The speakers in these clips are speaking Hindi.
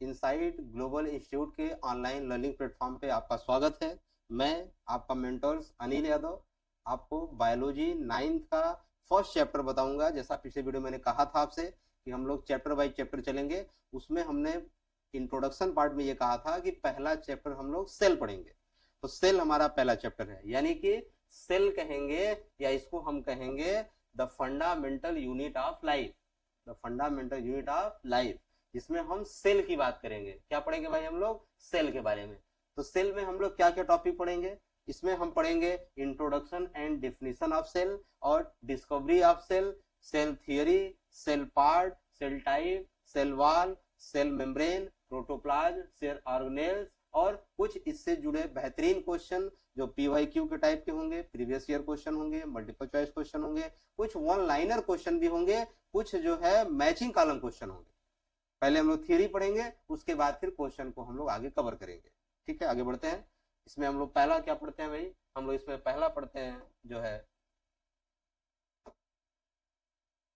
इनसाइट ग्लोबल इंस्टीट्यूट के ऑनलाइन लर्निंग प्लेटफॉर्म पे आपका स्वागत है। मैं आपका मेंटर्स अनिल यादव आपको बायोलॉजी 9th का फर्स्ट चैप्टर बताऊंगा। जैसा पिछले वीडियो मैंने कहा था आपसे कि हम लोग चैप्टर बाय चैप्टर चलेंगे। उसमें हमने इंट्रोडक्शन पार्ट में ये कहा था कि पहला चैप्टर हम लोग सेल पढ़ेंगे। तो सेल हमारा पहला चैप्टर है, यानी कि सेल कहेंगे या इसको हम कहेंगे the fundamental unit of life. The fundamental unit of life, जिसमें हम सेल की बात करेंगे। क्या पढ़ेंगे भाई हम लोग? सेल के बारे में। तो सेल में हम लोग क्या क्या टॉपिक पढ़ेंगे? इसमें हम पढ़ेंगे introduction and definition of cell और discovery of cell, cell theory, cell part, cell type, cell wall, cell membrane, protoplasm, cell organelles और कुछ इससे जुड़े बेहतरीन क्वेश्चन जो पीवाईक्यू के टाइप के होंगे, प्रीवियस ईयर क्वेश्चन होंगे, मल्टीपल चॉइस क्वेश्चन होंगे, कुछ वन लाइनर क्वेश्चन भी होंगे, कुछ जो है मैचिंग कॉलम क्वेश्चन होंगे। पहले हम लोग थियरी पढ़ेंगे, उसके बाद फिर क्वेश्चन को हम लोग आगे कवर करेंगे। ठीक है, आगे बढ़ते हैं। इसमें हम लोग पहला क्या पढ़ते हैं भाई? हम लोग इसमें पहला पढ़ते हैं जो है,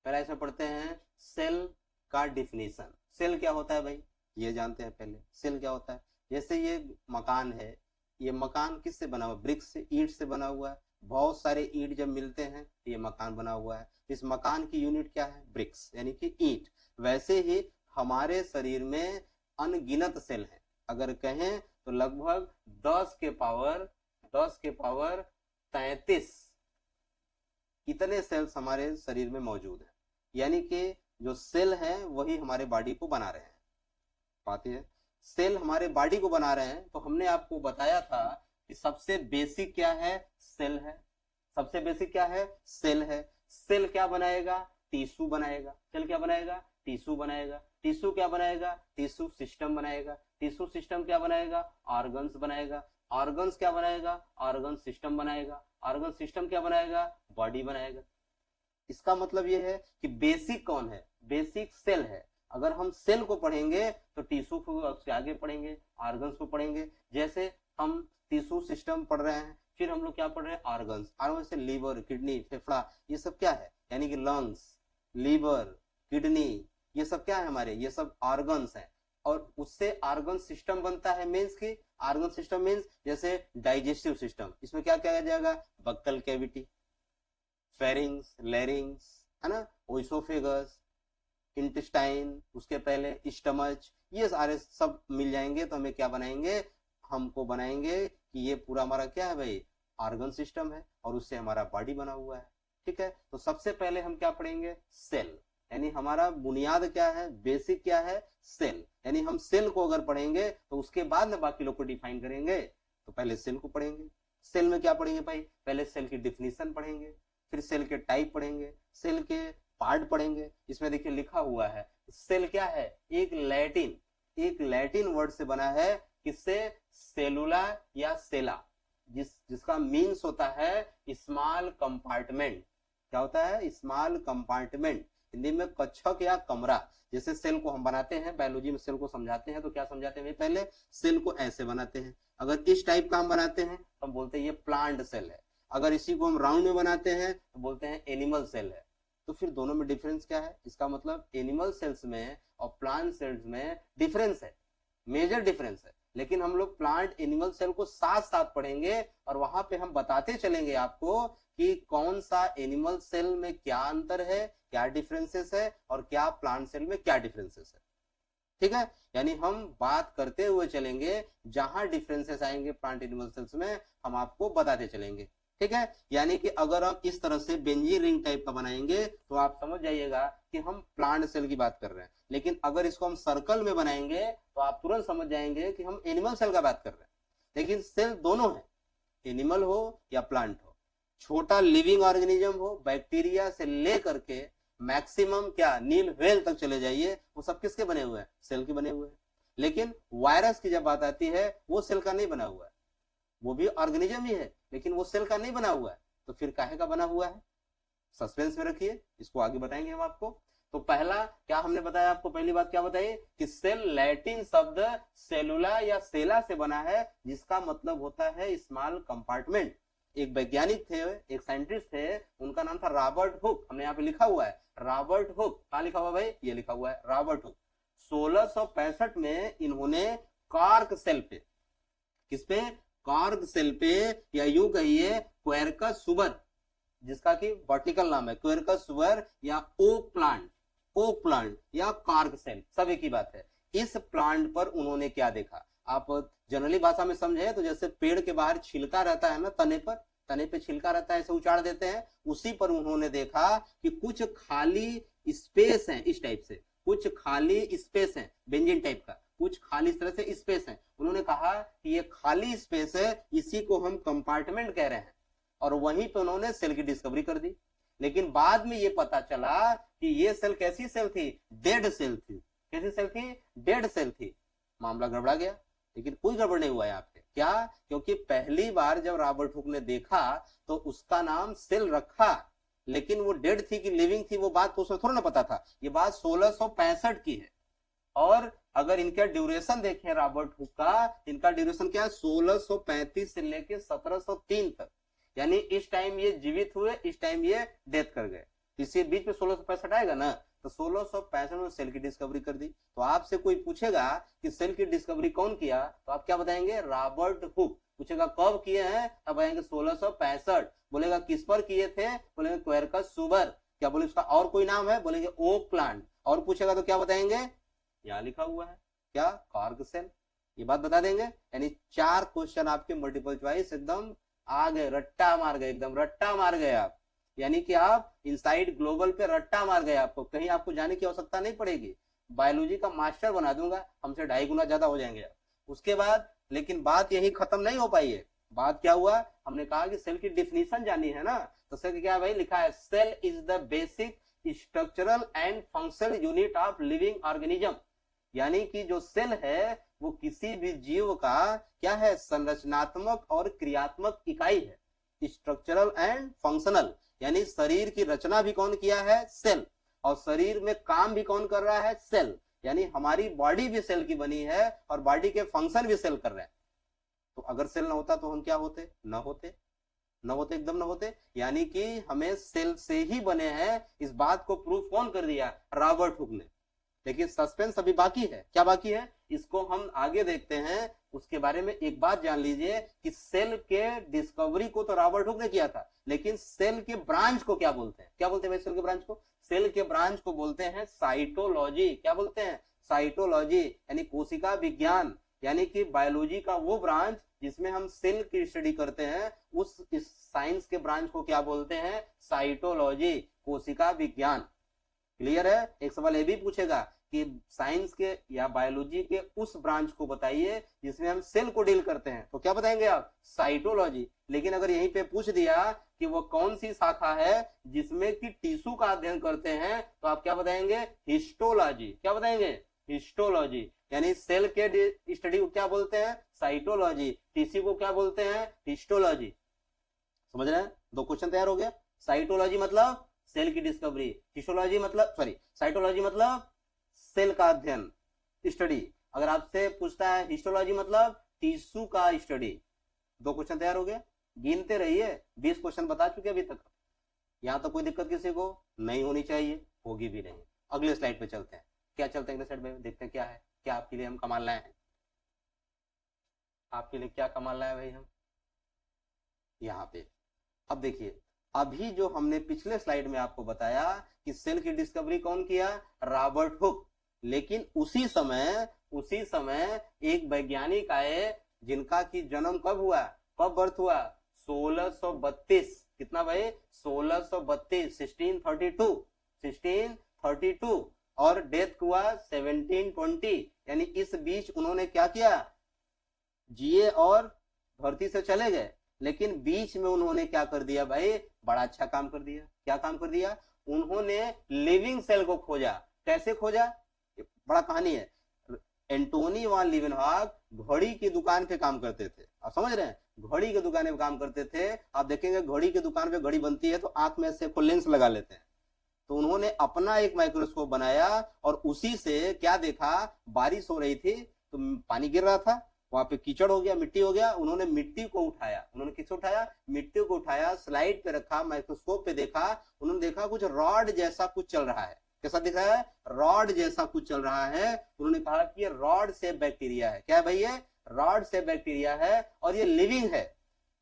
पहला इसमें पढ़ते हैं सेल का डिफिनीशन। सेल क्या होता है भाई, ये जानते हैं पहले। सेल क्या होता है? जैसे ये मकान है, ये मकान किससे बना हुआ? ब्रिक्स से, ईंट से बना हुआ है। बहुत सारे ईंट जब मिलते हैं ये मकान बना हुआ है। इस मकान की यूनिट क्या है? ब्रिक्स, यानी कि ईंट। वैसे ही हमारे शरीर में अनगिनत सेल हैं। अगर कहें तो लगभग 10 के पावर 33 इतने सेल्स हमारे शरीर में मौजूद हैं। यानी कि जो सेल हैं वही हमारे बॉडी को बना रहे हैं। बात है, सेल हमारे बॉडी को बना रहे हैं। तो हमने आपको बताया था कि सबसे बेसिक क्या है? सेल है। सबसे बेसिक क्या है? सेल है। सेल क्या बनाएगा? टिश्यू बनाएगा। सेल क्या बनाएगा? टिश्यू बनाएगा। टिश्यू क्या बनाएगा? टिश्यू सिस्टम बनाएगा। टिश्यू सिस्टम क्या बनाएगा? ऑर्गन्स बनाएगा। ऑर्गन्स क्या बनाएगा? ऑर्गन सिस्टम बनाएगा। ऑर्गन सिस्टम क्या बनाएगा? बॉडी बनाएगा। इसका मतलब यह है कि बेसिक कौन है? बेसिक सेल है। अगर हम सेल को पढ़ेंगे तो टिश्यू को उसके आगे पढ़ेंगे, ऑर्गन्स को पढ़ेंगे। जैसे हम टिश्यू सिस्टम पढ़ रहे हैं, फिर हम लोग क्या पढ़ रहे हैं? ऑर्गन्स। ऑर्गन्स से लीवर, किडनी, फेफड़ा, ये सब क्या है? यानी कि लंग्स, लीवर, किडनी, ये सब क्या है हमारे? ये सब ऑर्गन्स हैं। और उससे ऑर्गन सिस्टम बनता है। मीन्स की ऑर्गन सिस्टम मीन्स जैसे डाइजेस्टिव सिस्टम, इसमें क्या क्या आ जाएगा? बक्कल कैविटी, फेरिंग्स, लैरिंग्स, है ना, ओइसोफेगस, इंटेस्टाइन, उसके पहले स्टमच, ये सारे सब मिल जाएंगे तो हमें क्या बनाएंगे? हमको बनाएंगे कि ये पूरा हमारा क्या है भाई? ऑर्गन सिस्टम है और उससे हमारा बॉडी बना हुआ है। ठीक है, तो सबसे पहले हम क्या पढ़ेंगे? सेल। यानी हमारा बुनियाद क्या है? बेसिक क्या है? सेल। यानी हम सेल को अगर पढ़ेंगे तो उसके बाद में बाकी लोग को डिफाइन करेंगे। तो पहले सेल को पढ़ेंगे। सेल में क्या पढ़ेंगे भाई? पहले सेल की डिफिनीशन पढ़ेंगे, फिर सेल के टाइप पढ़ेंगे, सेल के पार्ट पढ़ेंगे। इसमें देखिए लिखा हुआ है सेल क्या है? एक लैटिन वर्ड से बना है। किससे? सेलुला या सेला, जिसका मीन्स होता है स्मॉल कंपार्टमेंट। क्या होता है? Small compartment. हिंदी में कक्षक या कमरा। जैसे सेल को हम बनाते हैं, बायोलॉजी में सेल को समझाते हैं तो क्या समझाते हैं? पहले सेल को ऐसे बनाते हैं। अगर इस टाइप का हम बनाते हैं तो हम बोलते हैं ये प्लांट सेल है। अगर इसी को हम राउंड में बनाते हैं तो बोलते हैं एनिमल सेल है। तो फिर दोनों में डिफरेंस क्या है? इसका मतलब एनिमल सेल्स में और प्लांट सेल्स में डिफरेंस है, मेजर डिफरेंस है। लेकिन हम लोग प्लांट एनिमल सेल को साथ साथ पढ़ेंगे और वहां पे हम बताते चलेंगे आपको कि कौन सा एनिमल सेल में क्या अंतर है, क्या डिफरेंसेस है और क्या प्लांट सेल में क्या डिफरेंसेस है। ठीक है, यानी हम बात करते हुए चलेंगे, जहां डिफरेंसेस आएंगे प्लांट एनिमल सेल्स में हम आपको बताते चलेंगे। ठीक है, यानी कि अगर हम इस तरह से बेंजी रिंग टाइप का बनाएंगे तो आप समझ जाइएगा कि हम प्लांट सेल की बात कर रहे हैं। लेकिन अगर इसको हम सर्कल में बनाएंगे तो आप तुरंत समझ जाएंगे कि हम एनिमल सेल का बात कर रहे हैं। लेकिन सेल दोनों है, एनिमल हो या प्लांट हो। छोटा लिविंग ऑर्गेनिज्म हो, बैक्टीरिया से लेकर के मैक्सिमम क्या नील व्हेल तक चले जाइए, वो सब किसके बने हुए हैं? सेल के बने हुए हैं। लेकिन वायरस की जब बात आती है वो सेल का नहीं बना हुआ है, वो भी ऑर्गेनिज्म ही है लेकिन वो सेल का नहीं बना हुआ है। तो फिर काहे का बना हुआ है? सस्पेंस में रखिए, इसको आगे बताएंगे हम आपको। तो पहला क्या हमने बताया आपको? पहली बात क्या बताई कि सेल लैटिन शब्द सेलुला या सेला से बना है, जिसका मतलब होता है स्मॉल कंपार्टमेंट। एक वैज्ञानिक थे, एक साइंटिस्ट थे, उनका नाम था रॉबर्ट हुक। हमने यहाँ पे लिखा हुआ है रॉबर्ट हुक। कहाँ लिखा हुआ भाई? ये लिखा हुआ है रॉबर्ट हुक। 1665 में इन्होंने कॉर्क सेल पे, किस पे, कॉर्क सेल पे, या यूं कहिए क्वेरकस सुबर, जिसका कि वर्टिकल नाम है क्वेरकस सुबर या ओक प्लांट या कॉर्क सेल, सब एक ही बात है। इस प्लांट पर उन्होंने क्या देखा, आप जनरली भाषा में समझे तो जैसे पेड़ के बाहर छिलका रहता है ना, तने पे छिलका रहता है, ऐसे उचाड़ देते हैं, उसी पर उन्होंने देखा कि कुछ खाली स्पेस है, इस टाइप से कुछ खाली स्पेस है, बेंजीन टाइप का कुछ खाली इस तरह से स्पेस है। उन्होंने कहा कि ये खाली स्पेस है, इसी को हम कंपार्टमेंट कह रहे हैं, और वहीं पे उन्होंने सेल की डिस्कवरी कर दी। लेकिन बाद में ये पता चला कि ये सेल कैसी सेल थी, डेड सेल थी। कैसी सेल थी, डेड सेल थी। मामला गड़बड़ा गया, लेकिन कोई गड़बड़ नहीं हुआ यहाँ पे। क्या, क्योंकि पहली बार जब रॉबर्ट हुक ने देखा तो उसका नाम सेल रखा, लेकिन वो डेड थी कि लिविंग थी वो बात तो उसे थोड़ा ना पता था। ये बात 1665 की है, और अगर इनका ड्यूरेशन देखें रॉबर्ट हुक का, इनका ड्यूरेशन क्या है, 1635 से लेके 1703 तक, यानी इस टाइम ये जीवित हुए, इस टाइम ये डेथ कर गए, इसी बीच में 1665 आएगा ना, तो 1665 में सेल की डिस्कवरी कर दी। तो आपसे कोई पूछेगा कि सेल की डिस्कवरी कौन किया, तो आप क्या बताएंगे, रॉबर्ट हुक। पूछेगा कब किए हैं, तब बताएंगे 1665। बोलेगा किस पर किए थे, बोलेंगे क्वेरकस सुबर। क्या बोले उसका और कोई नाम है, बोलेंगे ओक प्लांट। और पूछेगा तो क्या बताएंगे, यहाँ लिखा हुआ है क्या, कॉर्क सेल, ये बात बता देंगे। यानी 4 क्वेश्चन आपके मल्टीपल चॉइस एकदम आ गए, रट्टा मार गए, एकदम रट्टा मार गए आप। यानी कि आप इनसाइड ग्लोबल पे रट्टा मार गए, आपको कहीं आपको जाने की आवश्यकता नहीं पड़ेगी। बायोलॉजी का मास्टर बना दूंगा, हमसे 2.5 गुना ज्यादा हो जाएंगे आप। उसके बाद लेकिन बात यही खत्म नहीं हो पाई है। बात क्या हुआ, हमने कहा कि सेल की डिफिनीशन जानी है ना, तो सेल क्या भाई लिखा है, cell is the basic structural and functional unit of living organism. यानी कि जो सेल है वो किसी भी जीव का क्या है, संरचनात्मक और क्रियात्मक इकाई है। स्ट्रक्चरल एंड फंक्शनल, यानी शरीर की रचना भी कौन किया है, सेल, और शरीर में काम भी कौन कर रहा है, सेल। यानी हमारी बॉडी भी सेल की बनी है और बॉडी के फंक्शन भी सेल कर रहे हैं। तो अगर सेल ना होता तो हम क्या होते, न होते, एकदम न होते। यानी कि हमें सेल से ही बने हैं, इस बात को प्रूफ कौन कर दिया, रॉबर्ट हुक ने। लेकिन सस्पेंस अभी बाकी है। क्या बाकी है, इसको हम आगे देखते हैं। उसके बारे में एक बात जान लीजिए कि सेल के डिस्कवरी को तो रॉबर्ट हुक ने किया था, लेकिन सेल के ब्रांच को क्या बोलते हैं, क्या बोलते हैं भाई सेल के ब्रांच को, सेल के ब्रांच को बोलते हैं साइटोलॉजी। क्या बोलते हैं, साइटोलॉजी, यानी कोशिका विज्ञान। यानी कि बायोलॉजी का वो ब्रांच जिसमें हम सेल की स्टडी करते हैं, उस इस साइंस के ब्रांच को क्या बोलते हैं, साइटोलॉजी, कोशिका विज्ञान। क्लियर है। एक सवाल ये भी पूछेगा कि साइंस के या बायोलॉजी के उस ब्रांच को बताइए जिसमें हम सेल को डील करते हैं, तो क्या बताएंगे आप, साइटोलॉजी। लेकिन अगर यहीं पे पूछ दिया कि वो कौन सी शाखा है जिसमें कि टिश्यू का अध्ययन करते हैं, तो आप क्या बताएंगे, हिस्टोलॉजी। क्या बताएंगे, हिस्टोलॉजी। यानी सेल के स्टडी को क्या बोलते हैं, साइटोलॉजी, टिश्यू को क्या बोलते हैं, हिस्टोलॉजी। समझ रहे हैं, 2 क्वेश्चन तैयार हो गया। साइटोलॉजी मतलब सेल की डिस्कवरी, हिस्टोलॉजी मतलब साइटोलॉजी मतलब सेल का अध्ययन, स्टडी। अगर आपसे पूछता है हिस्टोलॉजी मतलब टिश्यू का स्टडी। 2 क्वेश्चन तैयार हो गया। गिनते रहिए, 20 क्वेश्चन बता चुके अभी तक। यहां तो कोई दिक्कत किसी को नहीं होनी चाहिए, होगी भी नहीं। अगले स्लाइड पे चलते हैं। क्या चलते हैं अगले स्लाइड पे, देखते हैं क्या है, क्या आपके लिए हम कमाल लाए हैं, आपके लिए क्या कमाल लाए भाई हम यहाँ पे। अब देखिए, अभी जो हमने पिछले स्लाइड में आपको बताया कि सेल की डिस्कवरी कौन किया, रॉबर्ट हुक। लेकिन उसी समय एक वैज्ञानिक आए जिनका की जन्म कब हुआ, कब बर्थ हुआ, 1632। कितना भाई, 1632, 1632, और डेथ हुआ 1720। यानी इस बीच उन्होंने क्या किया, जिए और धरती से चले गए। लेकिन बीच में उन्होंने क्या कर दिया भाई, बड़ा अच्छा काम कर दिया। क्या काम कर दिया, उन्होंने लिविंग सेल को खोजा। कैसे खोजा, बड़ा कहानी है। एंटोनी वान लीवेनहॉक घड़ी की दुकान पे काम करते थे, आप समझ रहे हैं, घड़ी की दुकान पे काम करते थे। आप देखेंगे घड़ी की दुकान पे घड़ी बनती है तो आंख में से लेंस लगा लेते हैं। तो उन्होंने अपना एक माइक्रोस्कोप बनाया और उसी से क्या देखा, बारिश हो रही थी तो पानी गिर रहा था, वहां पे कीचड़ हो गया, मिट्टी हो गया। उन्होंने मिट्टी को उठाया, उन्होंने किसको उठाया, मिट्टी को उठाया, स्लाइड पे रखा, माइक्रोस्कोप पे देखा। उन्होंने देखा कुछ रॉड जैसा कुछ चल रहा है। कैसा दिख रहा है, रॉड जैसा कुछ चल रहा है। उन्होंने कहा कि ये रॉड शेप बैक्टीरिया है। क्या है भाई, ये रॉड शेप बैक्टीरिया है और ये लिविंग है,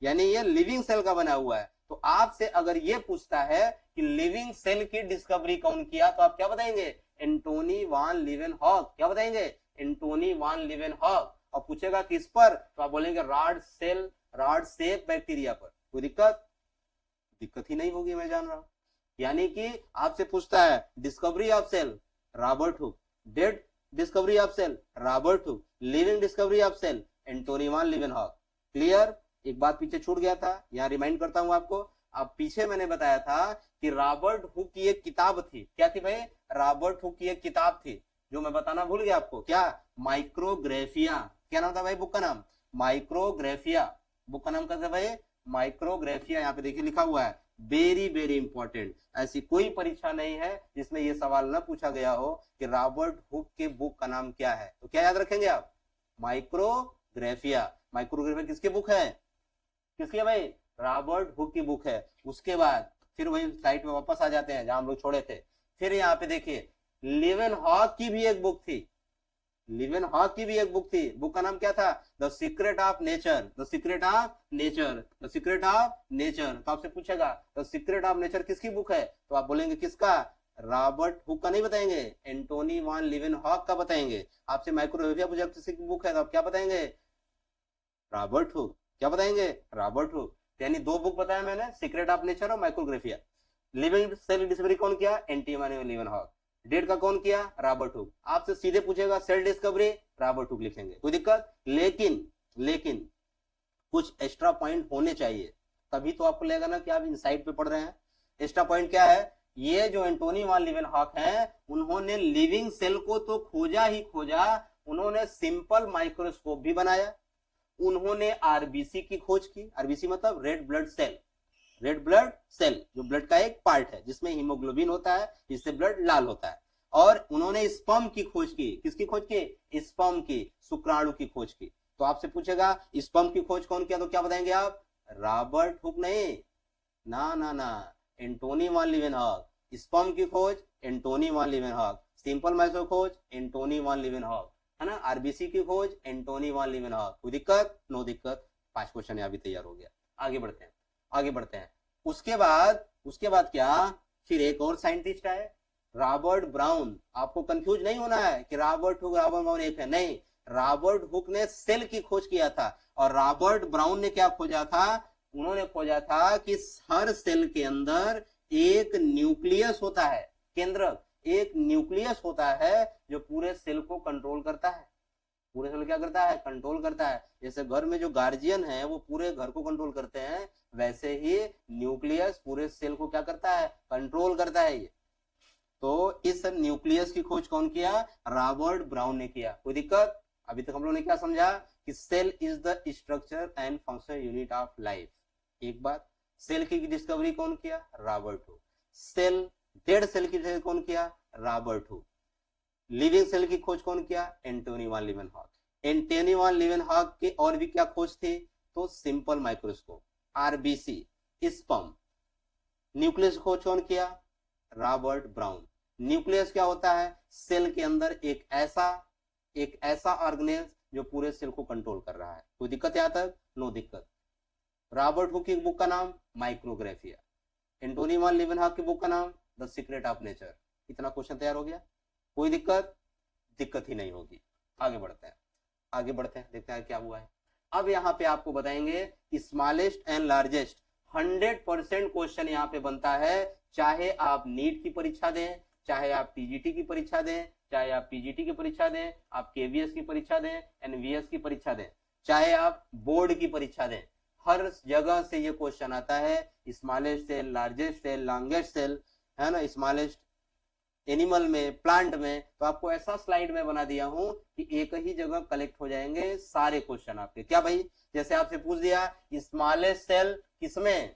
यानी ये लिविंग सेल का बना हुआ है। तो आपसे अगर ये पूछता है कि लिविंग सेल की डिस्कवरी कौन किया, तो आप क्या बताएंगे, एंटोनी वान लीवेनहॉक। क्या बताएंगे, एंटोनी वान लीवेनहॉक। और पूछेगा किस पर, तो आप बोलेंगे रॉड शेप बैक्टीरिया पर। कोई दिक्कत ही नहीं होगी, मैं जान रहा हूं। यानी कि आपसे पूछता है discovery of cell, Robert Hooke. Dead discovery of cell, Robert Hooke. Living discovery of cell, Antonie van Leeuwenhoek. Clear. एक बात पीछे छूट गया था, यहाँ रिमाइंड करता हूं आपको। अब पीछे मैंने बताया था कि रॉबर्ट हुक की एक किताब थी। क्या थी भाई, रॉबर्ट हुक की एक किताब थी, जो मैं बताना भूल गया आपको। क्या, माइक्रोग्राफिया। क्या नाम था भाई बुक का नाम, माइक्रोग्राफिया। बुक का नाम क्या था भाई, माइक्रोग्राफिया। यहाँ पे देखिए लिखा हुआ है, वेरी वेरी इंपॉर्टेंट। ऐसी कोई परीक्षा नहीं है जिसमें ये सवाल ना पूछा गया हो कि रॉबर्ट हुक के बुक का नाम क्या है। तो क्या याद रखेंगे आप, माइक्रोग्राफिया। माइक्रोग्राफिया किसकी बुक है, किसकी है भाई, रॉबर्ट हुक की बुक है। उसके बाद फिर वही साइट में वापस आ जाते हैं जहां हम लोग छोड़े थे। फिर यहाँ पे देखिए लीवेनहॉक की भी एक बुक थी, लीवेनहॉक की भी एक बुक थी। बुक का नाम क्या था, the secret of nature. The secret of nature, the secret of nature. तो आपसे पूछेगा द सीक्रेट ऑफ नेचर किसकी बुक है, तो आप बोलेंगे किसका, रॉबर्ट हुक का नहीं बताएंगे, एंटोनी वान लीवेनहॉक का बताएंगे। आपसे माइक्रोवेविया पूछा किसकी बुक है, तो आप क्या बताएंगे, रॉबर्ट हुक। क्या बताएंगे, रॉबर्ट हुक। यानी दो बुक बताया मैंने, सीक्रेट ऑफ नेचर और माइक्रोग्राफिया। लिविंग सेल डिस्कवरी कौन किया, एंटोनी लीवेनहॉक। डेट का कौन किया, रॉबर्ट हुक। आपसे सीधे पूछेगा सेल डिस्कवरी, रॉबर्ट हुक लिखेंगे, कोई दिक्कत। लेकिन कुछ एक्स्ट्रा पॉइंट होने चाहिए, तभी तो आपको लगेगा ना कि आप इनसाइड पे पढ़ रहे हैं। एक्स्ट्रा पॉइंट क्या है, ये जो एंटोनी वान लीवेनहॉक है, उन्होंने लिविंग सेल को तो खोजा ही खोजा, उन्होंने सिंपल माइक्रोस्कोप भी बनाया, उन्होंने आरबीसी की खोज की। आरबीसी मतलब red blood cell, red blood cell जो ब्लड का एक पार्ट है जिसमें हीमोग्लोबिन होता है, जिससे ब्लड लाल होता है। और उन्होंने स्पर्म की खोज की। किसकी खोज की, स्पर्म की, शुक्राणु की खोज की। तो आपसे पूछेगा स्पर्म की खोज कौन किया, तो क्या बताएंगे आप, रॉबर्ट हुक नहीं, ना, एंटोनी वान लीवेनहॉक। स्पर्म की खोज Antony van Leeuwenhoek, simple micro खोज एंटोनी वान लीवेनहॉक, है ना। आरबीसी की खोज एंटोनी वान लीवेनहॉक। कोई दिक्कत, नो दिक्कत। 5 क्वेश्चन यहाँ भी तैयार हो गया। आगे बढ़ते हैं। उसके बाद क्या, फिर एक और साइंटिस्ट आए, रॉबर्ट ब्राउन। आपको कंफ्यूज नहीं होना है कि रॉबर्ट हुक रॉबर्ट ब्राउन एक है, नहीं। रॉबर्ट हुक ने सेल की खोज किया था और रॉबर्ट ब्राउन ने क्या खोजा था, उन्होंने खोजा था कि हर सेल के अंदर एक न्यूक्लियस होता है, केंद्रक, एक न्यूक्लियस होता है जो पूरे सेल को कंट्रोल करता है। पूरे सेल क्या करता है, कंट्रोल करता है। जैसे घर में जो गार्जियन है वो पूरे घर को कंट्रोल करते हैं, वैसे ही न्यूक्लियस पूरे सेल को क्या करता है, कंट्रोल करता है ये। तो इस न्यूक्लियस की खोज कौन किया, रॉबर्ट ब्राउन ने किया। कोई दिक्कत। अभी तक हम लोग ने क्या समझा कि cell is the structure and function unit of life. एक बात, सेल की डिस्कवरी कौन किया, Robert Hooke. Cell, dead cell की डिस्कवरी कौन किया, रॉबर्ट हुक। लिविंग सेल की खोज कौन किया, Antony van Leeuwenhoek. Antony van Leeuwenhoek की और भी क्या खोज थी, तो simple microscope, RBC, sperm. Nucleus खोज कौन किया, रॉबर्ट ब्राउन। न्यूक्लियस क्या होता है, सेल के अंदर एक ऐसा ऑर्गेनेल जो पूरे सेल को कंट्रोल कर रहा है। कोई दिक्कत यहाँ तक, नो दिक्कत। रॉबर्ट हुक की बुक का नाम माइक्रोग्राफिया, एंटोनी वान लीवेनहॉक की बुक का नाम द सीक्रेट ऑफ नेचर। इतना क्वेश्चन तैयार हो गया, कोई दिक्कत ही नहीं होगी। आगे बढ़ते हैं, देखते हैं क्या हुआ है। अब यहाँ पे आपको बताएंगे स्मॉलेस्ट एंड लार्जेस्ट। 100% क्वेश्चन यहाँ पे बनता है, चाहे आप नीट की परीक्षा दें, चाहे आप टीजीटी की परीक्षा दें, चाहे आप पीजीटी की परीक्षा दें, आप केवीएस की परीक्षा दें, एनवीएस की परीक्षा दें, चाहे आप बोर्ड की परीक्षा दें, हर जगह से ये क्वेश्चन आता है। Smallest cell, largest cell, longest cell, है ना, स्मॉलेस्ट एनिमल में, प्लांट में। तो आपको ऐसा स्लाइड में बना दिया हूं कि एक ही जगह कलेक्ट हो जाएंगे सारे क्वेश्चन आपके। क्या भाई, जैसे आपसे पूछ दिया स्मॉलेस्ट सेल किसमें,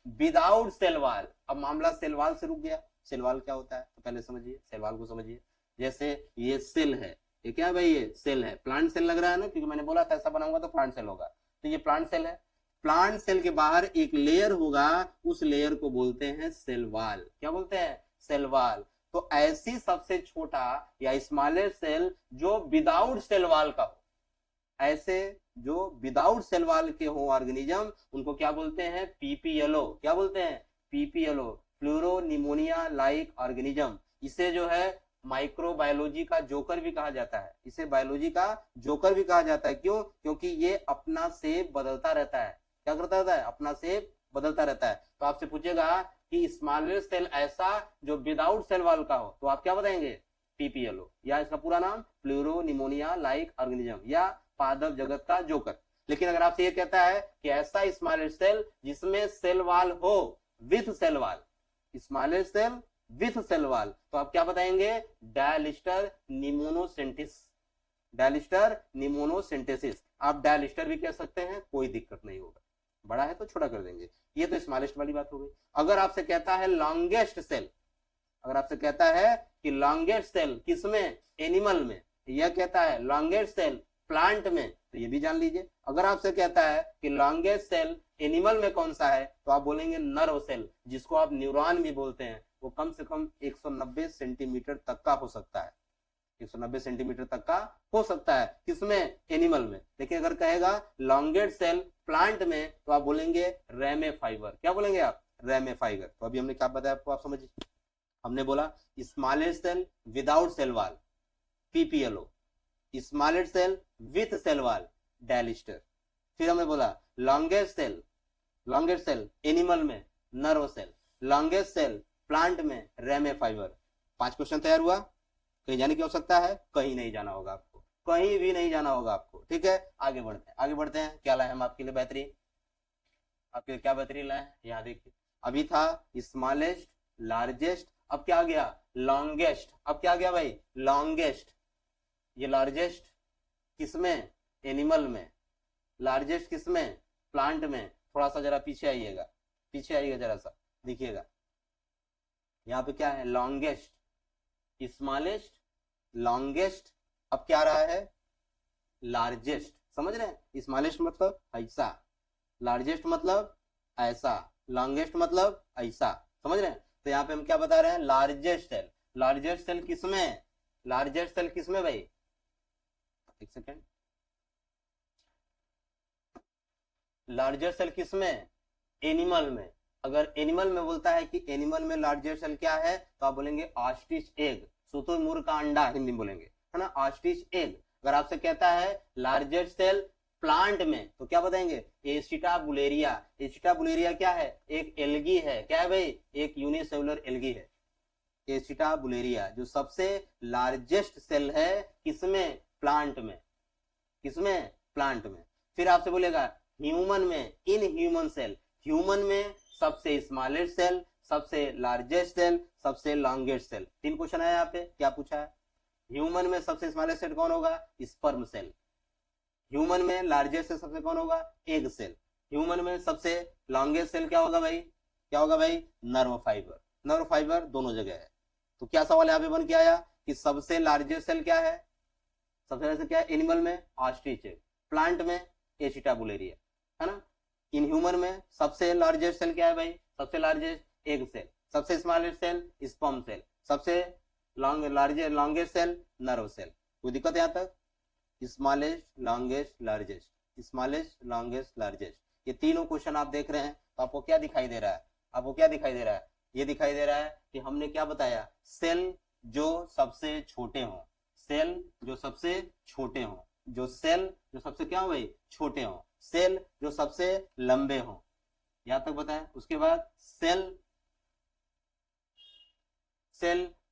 विदाउट सेल वॉल। अब मामला सेल वॉल से रुक गया। सेल वॉल क्या होता है तो पहले समझिए, सेल वॉल को समझिए। जैसे ये सेल है, ये क्या भाई, ये सेल है, प्लांट सेल लग रहा है ना, क्योंकि मैंने बोला था ऐसा बनाऊंगा तो प्लांट सेल होगा। तो ये प्लांट सेल है। प्लांट सेल के बाहर एक लेयर होगा, उस लेयर को बोलते हैं सेल वॉल। क्या बोलते हैं, सेल वॉल। तो ऐसी सबसे छोटा या स्मॉलेस्ट सेल जो विदाउट सेल वॉल का हो, ऐसे जो विदाउट सेल वॉल के हो ऑर्गेनिज्म, उनको क्या बोलते हैं? पीपीएलओ। क्या बोलते हैं? PPLO, pleuropneumonia like organism. इसे जो है माइक्रोबायोलॉजी का जोकर भी कहा जाता है, इसे बायोलॉजी का जोकर भी कहा जाता है। क्यों? क्योंकि ये अपना शेप बदलता रहता है। क्या करता रहता है? अपना शेप बदलता रहता है। तो आपसे पूछेगा कि स्मॉलेस्ट सेल ऐसा जो विदाउट सेल वॉल का हो, तो आप क्या बताएंगे? पीपीएलओ, या इसका पूरा नाम फ्लोरोनिमोनिया लाइक ऑर्गेनिज्म, या पादप जगत का जोकर। लेकिन अगर आपसे ये कहता है कि ऐसा स्मॉलेस्ट सेल जिसमें सेल वॉल हो with cell wall, smallest cell with cell wall, तो आप क्या बताएंगे? डायलिस्टर निमोनोसिंथेसिस। डायलिस्टर निमोनोसिंथेसिस, आप डायलिस्टर भी कह सकते हैं, कोई दिक्कत नहीं होगा। बड़ा है तो छोटा कर देंगे। ये तो स्मॉलेस्ट वाली बात हो गई। अगर आपसे कहता है लॉन्गेस्ट सेल, अगर आपसे कहता है कि लॉन्गेस्ट सेल किसमें? एनिमल में। यह कहता है लॉन्गेस्ट सेल प्लांट में, तो ये भी जान लीजिए। अगर आपसे कहता है कि लॉन्गेस्ट सेल एनिमल में कौन सा है, तो आप बोलेंगे नर्व सेल, जिसको आप न्यूरॉन भी बोलते हैं। वो कम से कम 190 सेंटीमीटर तक का हो सकता है, 190 सेंटीमीटर तक का हो सकता है। किसमें? एनिमल में। लेकिन अगर कहेगा लॉन्गेस्ट सेल प्लांट में, तो आप बोलेंगे रेमेफाइबर। क्या बोलेंगे आप? रेमेफाइबर। तो अभी हमने क्या बताया आपको, आप समझिए। हमने बोला smallest cell without cell wall, PPLO. Smallest cell with cell wall, Dialister. फिर हमने बोला लॉन्गेस्ट सेल एनिमल में nerve cell, longest cell plant में रेमेफाइबर। 5 क्वेश्चन तैयार हुआ। कहीं जाने की आवश्यकता है? कहीं नहीं जाना होगा आपको, कहीं भी नहीं जाना होगा आपको। ठीक है, आगे बढ़ते हैं। क्या लाए हम आपके लिए बेहतरीन? आपके लिए क्या बेहतरीन लाए? यहाँ देखिए, अभी था स्मॉलेस्ट, लार्जेस्ट, अब क्या आ गया? लॉन्गेस्ट। अब क्या आ गया भाई? लॉन्गेस्ट। ये लार्जेस्ट किसमें? एनिमल में। लार्जेस्ट किसमें? प्लांट में। थोड़ा सा जरा पीछे आइएगा, जरा सा देखिएगा। यहाँ पे क्या है? Longest, smallest, longest. अब क्या आ रहा है? लार्जेस्ट। समझ रहे हैं? स्मॉलेस्ट मतलब ऐसा, लार्जेस्ट मतलब ऐसा, लॉन्गेस्ट मतलब ऐसा। समझ रहे हैं? तो यहाँ पे हम क्या बता रहे हैं? Largest cell. लार्जेस्ट सेल किसमें? लार्जेस्ट सेल किसमें भाई? एक सेकेंड। लार्जेस्ट सेल किसमें? एनिमल में। अगर एनिमल में बोलता है कि एनिमल में लार्जेस्ट सेल क्या है, तो आप बोलेंगे ऑस्ट्रिच एग, शुतुरमुर्ग का अंडा हिंदी में बोलेंगे, है ना, ऑस्ट्रिच एग। अगर आपसे कहता है लार्जेस्ट सेल प्लांट में, तो क्या बताएंगे? एसिटाबुलेरिया। एसिटाबुलेरिया क्या है? एक एल्गी है। क्या है भाई? एक यूनिसेलुलर एल्गी है, एसिटाबुलेरिया, जो सबसे लार्जेस्ट सेल है किसमें? प्लांट में। किसमें? प्लांट में। फिर आपसे बोलेगा ह्यूमन में, इन ह्यूमन सेल, ह्यूमन में सबसे स्मॉलेस्ट सेल, सबसे लार्जेस्ट सेल, सबसे लॉन्गेस्ट सेल। 3 क्वेश्चन है यहाँ पे। क्या पूछा है? ह्यूमन में सबसे स्मॉलेस्ट सेल कौन होगा? Sperm cell. ह्यूमन में लार्जेस्ट सेल सबसे कौन होगा? Egg cell. ह्यूमन में सबसे लॉन्गेस्ट सेल क्या होगा भाई? क्या होगा भाई? Nerve fibre. नर्व फाइबर दोनों जगह है। तो क्या सवाल यहाँ पे बन के आया कि सबसे लार्जेस्ट सेल क्या है? सबसे लार्जेस्ट क्या है? एनिमल में ऑस्ट्रिच एग, प्लांट में एसिटाबुलेरिया, है ना। इन ह्यूमन में सबसे लार्जेस्ट सेल क्या है भाई? सबसे लार्जेस्ट एग सेल, सबसे स्मॉलेस्ट सेल स्पर्म सेल, सबसे लॉन्गेस्ट सेल नर्व सेल। कोई दिक्कत है यहाँ तक? Smallest, longest, largest, smallest, longest, largest, ये तीनों क्वेश्चन आप देख रहे हैं, तो आपको क्या दिखाई दे रहा है? आपको क्या दिखाई दे रहा है? ये दिखाई दे रहा है कि हमने क्या बताया? सेल जो सबसे छोटे हों, सेल जो सबसे छोटे हों, जो सेल जो सबसे क्या हो भाई? छोटे हों, सेल जो सबसे लंबे हों, यहां तक बताया। उसके बाद सेल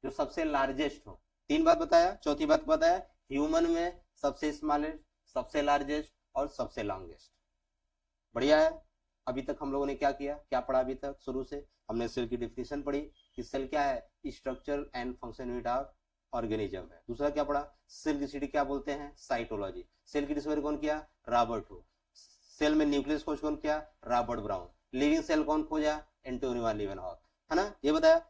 जो सबसे लार्जेस्ट हो, 3 बात बताया। चौथी बात बताया ह्यूमन में सबसे स्मॉलेस्ट, सबसे लार्जेस्ट और सबसे लॉन्गेस्ट। बढ़िया है। अभी तक हम लोगों ने क्या किया? क्या पढ़ा अभी तक? शुरू से हमने सेल की डेफिनेशन पढ़ी कि सेल क्या है? Structure and function unit of organism है। दूसरा क्या पढ़ा? सेल की स्टडी क्या बोलते हैं? साइटोलॉजी। सेल की डिस्कवरी कौन किया? Robert Hooke. सेल में न्यूक्लियस खोज कौन किया? Robert brown. लिविंग सेल कौन खोजा? एंटोनियो लिवेनहॉक, है ना। ये बताया।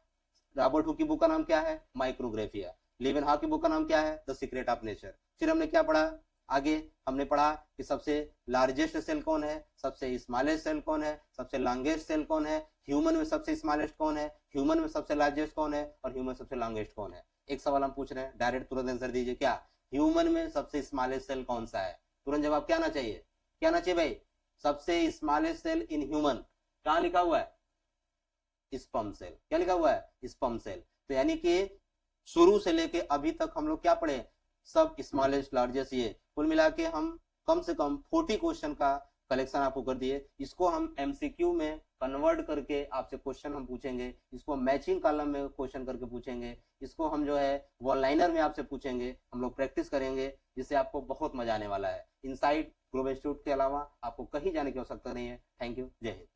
रॉबर्ट हुक की बुक का नाम क्या है? माइक्रोग्राफिया। लिवेनहॉक की बुक का नाम क्या है? The secret of nature. फिर हमने क्या पढ़ा? आगे हमने पढ़ा कि सबसे लार्जेस्ट सेल कौन है, सबसे स्मॉलेस्ट सेल कौन है, सबसे लॉन्गेस्ट सेल कौन है, ह्यूमन में सबसे स्मॉलेस्ट कौन है, ह्यूमन में सबसे लार्जेस्ट कौन है और ह्यूमन सबसे लॉन्गेस्ट कौन है। एक सवाल हम पूछ रहे हैं, डायरेक्ट तुरंत आंसर दीजिए, क्या ह्यूमन में सबसे स्मॉलेस्ट सेल कौन सा है? तुरंत जवाब क्या आना चाहिए, क्या आना चाहिए भाई? सबसे स्मॉलेस्ट सेल इन ह्यूमन कहां लिखा हुआ है? Sperm cell. क्या लिखा हुआ है? Sperm cell. तो यानी कि शुरू से लेके अभी तक हम लोग क्या पढ़े? सब स्मॉलेस्ट लार्जेस्ट, ये कुल मिला के हम कम से कम 40 क्वेश्चन का कलेक्शन आपको कर दिए। इसको हम एमसीक्यू में कन्वर्ट करके आपसे क्वेश्चन हम पूछेंगे, इसको मैचिंग कॉलम में क्वेश्चन करके पूछेंगे, इसको हम जो है वन लाइनर में आपसे पूछेंगे, हम लोग प्रैक्टिस करेंगे, जिससे आपको बहुत मजा आने वाला है। इनसाइड ग्लोबल इंस्टीट्यूट के अलावा आपको कहीं जाने की आवश्यकता नहीं है। थैंक यू, जय हिंद।